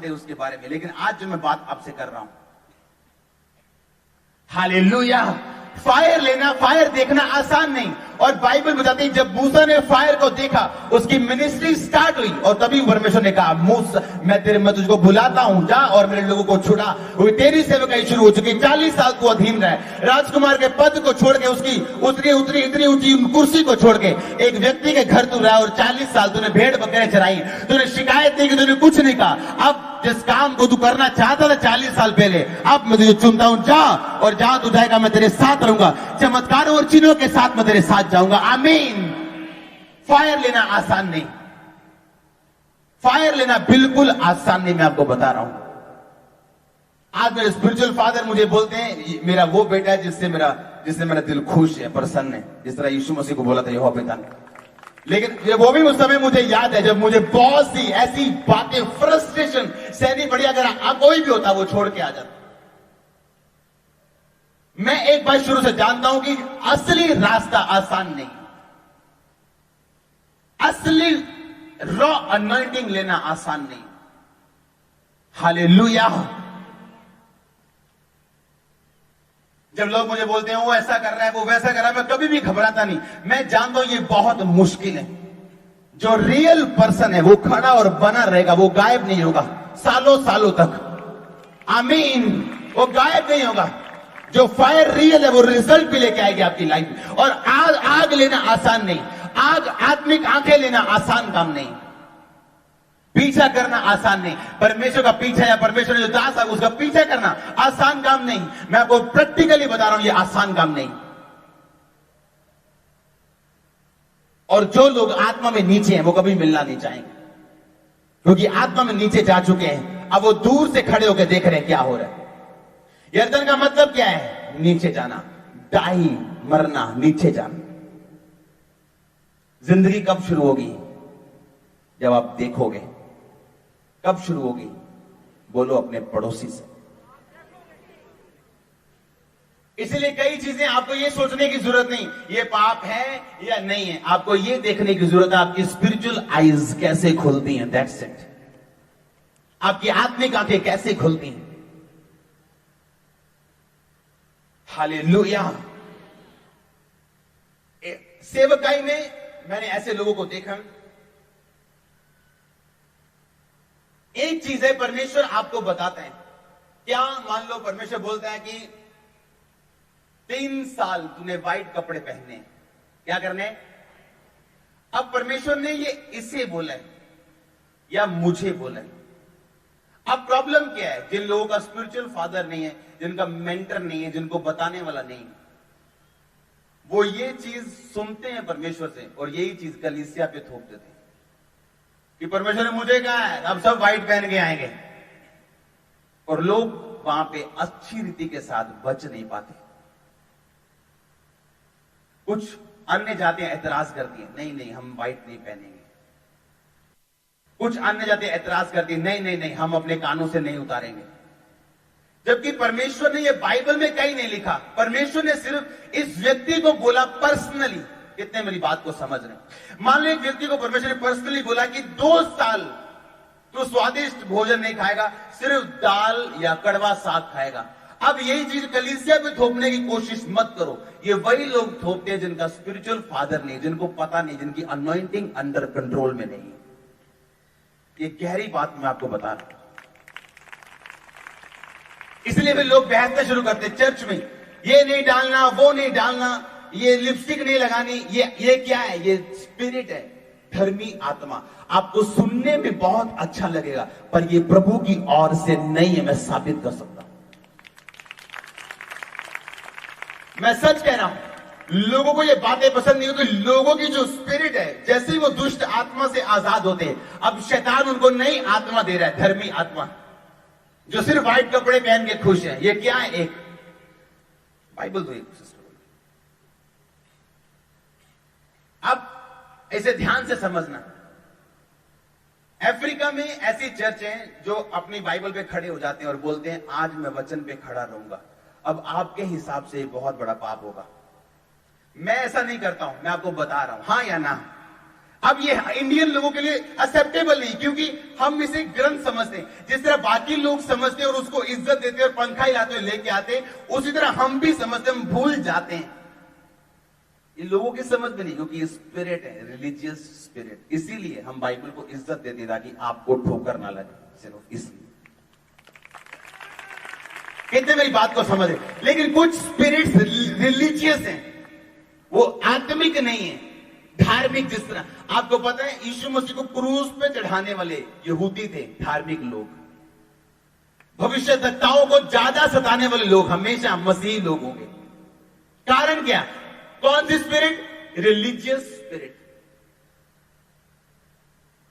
बातें उसके बारे में, लेकिन आज जो मैं बात आपसे कर रहा हूं, हालेलुया, फायर लेना, फायर देखना आसान नहीं। और बाइबल बताती है जब मूसा ने फायर को देखा, उसकी मिनिस्ट्री स्टार्ट हुई, और तभी परमेश्वर ने कहा, मूसा मैं तुझको बुलाता हूं, जा और मेरे लोगों को छुड़ा। वो तेरी सेवकाई शुरू हो चुकी, 40 साल तू अधीन रहे, राजकुमार के पद को छोड़ के, उसकी उतरी इतनी ऊंची कुर्सी को छोड़ के एक व्यक्ति के घर तू रहा, और 40 साल तूने भेड़ बकरे चराई, तूने शिकायत नहीं की, तूने कुछ नहीं कहा। अब जिस काम को तू करना चाहता था 40 साल पहले, अब मैं तुझे चुनता हूं, जा, और जहां तू जाएगा मैं तेरे साथ रहूंगा, चमत्कारों और चिन्हों के साथ मैं तेरे साथ जाऊंगा। आमीन। फायर लेना आसान नहीं, फायर लेना बिल्कुल आसान नहीं, मैं आपको बता रहा हूं। आज मेरे स्पिरिचुअल फादर मुझे बोलते हैं, मेरा वो बेटा है जिससे मेरा दिल खुश है, प्रसन्न है, जिस तरह यीशु मसीह को बोला था यहोवा पिता ने। लेकिन वो भी उस समय मुझे याद है जब मुझे बहुत सी ऐसी बातें, फ्रस्ट्रेशन सहनी पड़ी, अगर कोई भी होता वो छोड़ के आ जाता। मैं एक बार शुरू से जानता हूं कि असली रास्ता आसान नहीं, असली रॉ अनॉइंटिंग लेना आसान नहीं। हालेलुया। जब लोग मुझे बोलते हैं वो ऐसा कर रहा है, वो वैसा कर रहा है, मैं कभी भी घबराता नहीं। मैं जानता हूं ये बहुत मुश्किल है। जो रियल पर्सन है वो खड़ा और बना रहेगा, वो गायब नहीं होगा सालों सालों तक। आमीन। वो गायब नहीं होगा। जो फायर रियल है वो रिजल्ट भी लेके आएगी आपकी लाइफ में। और आग लेना आसान नहीं, आत्मिक आंखें लेना आसान काम नहीं, पीछा करना आसान नहीं। परमेश्वर का पीछा या परमेश्वर जो दास है उसका पीछा करना आसान काम नहीं। मैं आपको प्रैक्टिकली बता रहा हूं, ये आसान काम नहीं। और जो लोग आत्मा में नीचे हैं वो कभी मिलना नहीं चाहेंगे, क्योंकि आत्मा में नीचे जा चुके हैं। अब वो दूर से खड़े होकर देख रहे हैं क्या हो रहा है। यर्दन का मतलब क्या है? नीचे जाना, डाई, मरना, नीचे जाना। जिंदगी कब शुरू होगी? जब आप देखोगे। कब शुरू होगी? बोलो अपने पड़ोसी से। इसलिए कई चीजें आपको ये सोचने की जरूरत नहीं ये पाप है या नहीं है, आपको ये देखने की जरूरत है आपकी स्पिरिचुअल आईज कैसे खुलती हैं। That's it. आपकी आत्मिक आंखें कैसे खुलती हैं। हालेलुया। सेवकाई में मैंने ऐसे लोगों को देखा। एक चीज है, परमेश्वर आपको बताते हैं क्या। मान लो परमेश्वर बोलता है कि 3 साल तूने व्हाइट कपड़े पहने, क्या करने? अब परमेश्वर ने ये इसे बोला है या मुझे बोला है। अब प्रॉब्लम क्या है? जिन लोगों का स्पिरिचुअल फादर नहीं है, जिनका मेंटर नहीं है, जिनको बताने वाला नहीं है, वो ये चीज सुनते हैं परमेश्वर से और यही चीज कलीसिया पे थोप देते हैं कि परमेश्वर ने मुझे कहा है अब सब व्हाइट पहन के आएंगे, और लोग वहां पे अच्छी रीति के साथ बच नहीं पाते। कुछ अन्य जातियां एतराज करती हैं, नहीं नहीं हम व्हाइट नहीं पहनेंगे। कुछ अन्य जातियां एतराज करती हैं, नहीं नहीं नहीं हम अपने कानों से नहीं उतारेंगे। जबकि परमेश्वर ने यह बाइबल में कहीं नहीं लिखा। परमेश्वर ने सिर्फ इस व्यक्ति को बोला पर्सनली। कितने मेरी बात को समझ रहे? मान लो एक व्यक्ति को परमेश्वर ने पर्सनली बोला कि 2 साल तो स्वादिष्ट भोजन नहीं खाएगा, सिर्फ दाल या कड़वा साग खाएगा। अब यही चीज कलीसिया पे थोपने की कोशिश मत करो। ये वही लोग थोपते हैं जिनका स्पिरिचुअल फादर नहीं, जिनको पता नहीं, जिनकी अनॉइंटिंग अंडर कंट्रोल में नहीं। ये गहरी बात मैं आपको बता रहा हूं। इसलिए भी लोग बहसना शुरू करते चर्च में, ये नहीं डालना, वो नहीं डालना, ये लिपस्टिक नहीं लगानी, ये क्या है? ये स्पिरिट है, धर्मी आत्मा। आपको सुनने में बहुत अच्छा लगेगा, पर ये प्रभु की ओर से नहीं है। मैं साबित कर सकता हूं, मैं सच कह रहा हूं। लोगों को ये बातें पसंद नहीं होती। लोगों की जो स्पिरिट है, जैसे ही वो दुष्ट आत्मा से आजाद होते हैं, अब शैतान उनको नई आत्मा दे रहा है, धर्मी आत्मा, जो सिर्फ व्हाइट कपड़े पहन के खुश है। ये क्या है? एक बाइबल तो एक सिस्टर। अब इसे ध्यान से समझना। अफ्रीका में ऐसी चर्च हैं जो अपनी बाइबल पे खड़े हो जाते हैं और बोलते हैं आज मैं वचन पे खड़ा रहूंगा। अब आपके हिसाब से बहुत बड़ा पाप होगा। मैं ऐसा नहीं करता हूं, मैं आपको बता रहा हूं, हां या ना। अब ये इंडियन लोगों के लिए एक्सेप्टेबल नहीं, क्योंकि हम इसे ग्रंथ समझते हैं। जिस तरह बाकी लोग समझते हैं और उसको इज्जत देते हैं और पंखा हिलाते हुए लेके आते हैं, उसी तरह हम भी समझते, हम भूल जाते हैं। ये लोगों की समझ में नहीं, क्योंकि ये स्पिरिट है, रिलीजियस स्पिरिट। इसीलिए हम बाइबल को इज्जत देते हैं, ताकि आपको ठोकर ना लगे, सिर्फ इसलिए। कितने मेरी बात को समझ रहे? लेकिन कुछ स्पिरिट्स रिलीजियस हैं, वो आत्मिक नहीं है, धार्मिक। जिस तरह आपको पता है, यीशु मसीह को क्रूस पे चढ़ाने वाले यहूदी थे, धार्मिक लोग। भविष्यद्वक्ताओं को ज्यादा सताने वाले लोग हमेशा मसीही लोग होंगे। कारण क्या? कौन सी स्पिरिट? Religious spirit.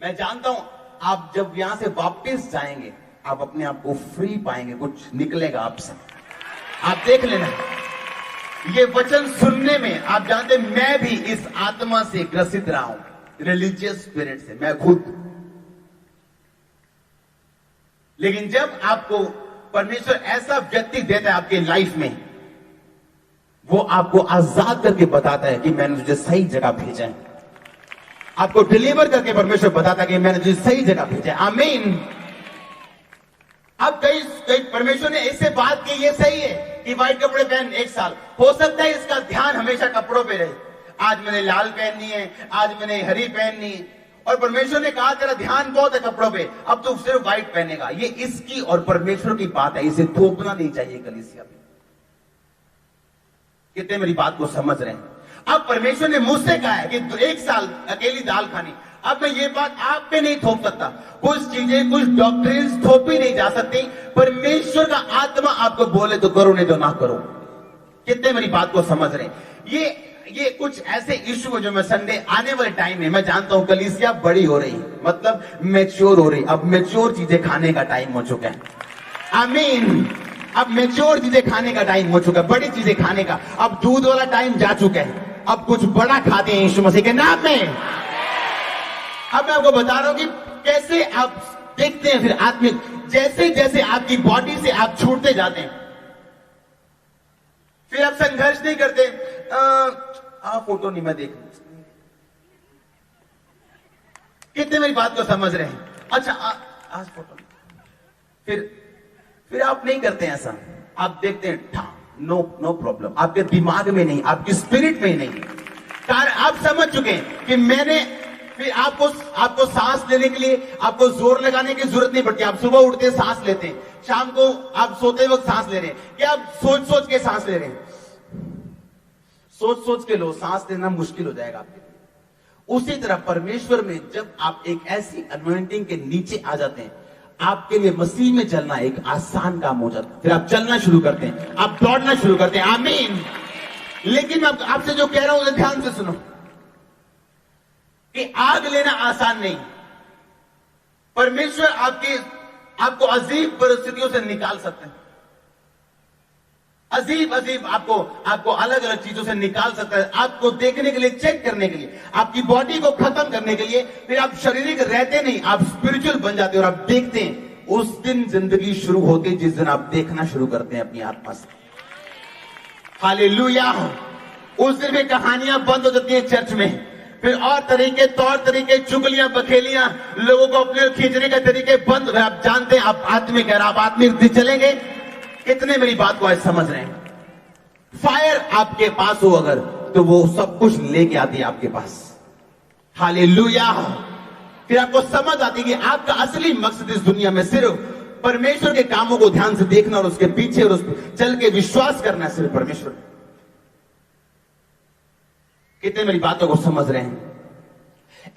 मैं जानता हूं, आप जब यहां से वापस जाएंगे, आप अपने आप को फ्री पाएंगे, कुछ निकलेगा आपसे। आप देख लेना, ये वचन सुनने में आप जानते, मैं भी इस आत्मा से ग्रसित रहा हूं, रिलीजियस स्पिरिट से, मैं खुद। लेकिन जब आपको परमेश्वर ऐसा व्यक्ति देता है आपके लाइफ में, वो आपको आजाद करके बताता है कि मैंने तुझे सही जगह भेजा है। आपको डिलीवर करके परमेश्वर बताता है कि मैंने तुझे सही जगह भेजा है। आमीन। अब कई परमेश्वर ने इससे बात की, ये सही है कि व्हाइट कपड़े पहन 1 साल, हो सकता है इसका ध्यान हमेशा कपड़ों पे रहे। आज मैंने लाल पहननी है, आज मैंने हरी पहननी है, और परमेश्वर ने कहा तेरा ध्यान बहुत है कपड़ों पे, अब तू सिर्फ व्हाइट पहनेगा। ये इसकी और परमेश्वर की बात है, इसे थोपना नहीं चाहिए कलीसिया में। कितने मेरी बात को समझ रहे हैं? अब परमेश्वर ने मुझसे कहा है कि 1 साल अकेली दाल खानी। अब मैं ये बात आप पे नहीं थोप सकता, कुछ चीजें, कुछ डॉक्ट्रिन्स थोपी नहीं जा सकती। परमेश्वर का आत्मा आपको बोले तो करो, नहीं तो ना करो। कितने मेरी बात को समझ रहे हैं? ये कुछ ऐसे इश्यू जो मैं संडे आने वाले टाइम में, मैं जानता हूं कलीसिया बड़ी हो रही, मतलब मैच्योर हो रही। अब मैच्योर चीजें खाने का टाइम हो चुका है। आमीन। अब मैच्योर चीजें खाने का टाइम हो चुका है, बड़ी चीजें खाने का। अब दूध वाला टाइम जा चुका है, अब कुछ बड़ा खाते हैं यीशु मसीह के नाम में। अब मैं आपको बता रहा हूं कि कैसे आप देखते हैं फिर आत्मिक, जैसे जैसे आपकी बॉडी से आप छूटते जाते हैं, फिर आप संघर्ष नहीं करते। फोटो नहीं मैं देख, कितने मेरी बात को समझ रहे हैं? अच्छा आज फोटो, फिर आप नहीं करते ऐसा, आप देखते हैं नो प्रॉब्लम। आपके दिमाग में नहीं, आपकी स्पिरिट में नहीं, कारण आप समझ चुके हैं कि मैंने, फिर आपको सांस लेने के लिए आपको जोर लगाने की जरूरत नहीं पड़ती। आप सुबह उठते सांस लेते हैं, शाम को आप सोते वक्त सांस ले रहे हैं, क्या आप सोच सोच के सांस ले रहे हैं? सोच सोच के लो, सांस लेना मुश्किल हो जाएगा आपके लिए। उसी तरह परमेश्वर में जब आप एक ऐसी अनॉइंटिंग के नीचे आ जाते हैं, आपके लिए मसीह में चलना एक आसान काम हो जाता है। फिर आप चलना शुरू करते हैं, आप दौड़ना शुरू करते हैं। आमीन। लेकिन मैं आपसे जो कह रहा हूं उसे ध्यान से सुनो, कि आग लेना आसान नहीं। परमेश्वर आपको अजीब परिस्थितियों से निकाल सकते हैं, अजीब आपको अलग अलग चीजों से निकाल सकता है, आपको देखने के लिए, चेक करने के लिए, आपकी बॉडी को खत्म करने के लिए। फिर आप शारीरिक रहते नहीं, आप स्पिरिचुअल बन जाते हैं और आप देखते हैं। उस दिन जिंदगी शुरू होती है जिस दिन आप देखना शुरू करते हैं अपनी आत्मा से। हालेलुया। उस दिन में कहानियां बंद हो जाती हैं चर्च में, फिर और तौर तरीके, चुगलियां, बखेलियां, लोगों को अपने खींचने के तरीके बंद हो गए। आप जानते हैं आप आत्मिक है, आप आत्मिक चलेंगे। कितने मेरी बात को आज समझ रहे हैं? फायर आपके पास हो अगर, तो वो सब कुछ लेके आती है आपके पास। हालेलुया। फिर आपको समझ आती है कि आपका असली मकसद इस दुनिया में सिर्फ परमेश्वर के कामों को ध्यान से देखना और उसके पीछे और उस चल के विश्वास करना है, सिर्फ परमेश्वर। कितने मेरी बातों को समझ रहे हैं?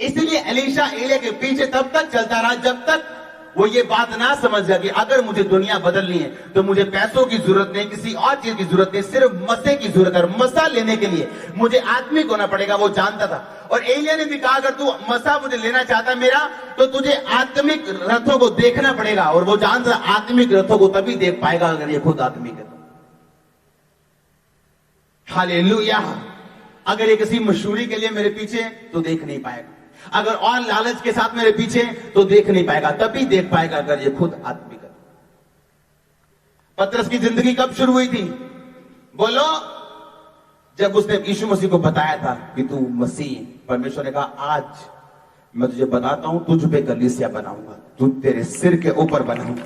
इसलिए एलीशा एलिया के पीछे तब तक चलता रहा जब तक वो ये बात ना समझ गया कि अगर मुझे दुनिया बदलनी है तो मुझे पैसों की जरूरत नहीं, किसी और चीज की जरूरत नहीं, सिर्फ मसे की जरूरत है। और मसा लेने के लिए मुझे आत्मिक होना पड़ेगा, वो जानता था। और एलिया ने भी कहा अगर तू मसा मुझे लेना चाहता है मेरा, तो तुझे आत्मिक रथों को देखना पड़ेगा। और वो जानता था आत्मिक रथों को तभी देख पाएगा अगर ये खुद आत्मिक है तो। हालेलुया। अगर ये किसी मशहूरी के लिए मेरे पीछे तो देख नहीं पाएगा, अगर और लालच के साथ मेरे पीछे तो देख नहीं पाएगा, तभी देख पाएगा अगर ये खुद आत्मिक है। पतरस की जिंदगी कब शुरू हुई थी? बोलो, जब उसने यीशु मसीह को बताया था कि तू मसीह। परमेश्वर ने कहा आज मैं तुझे बताता हूं, तुझ पे कलीसिया बनाऊंगा, तू तेरे सिर के ऊपर बनाऊंगा।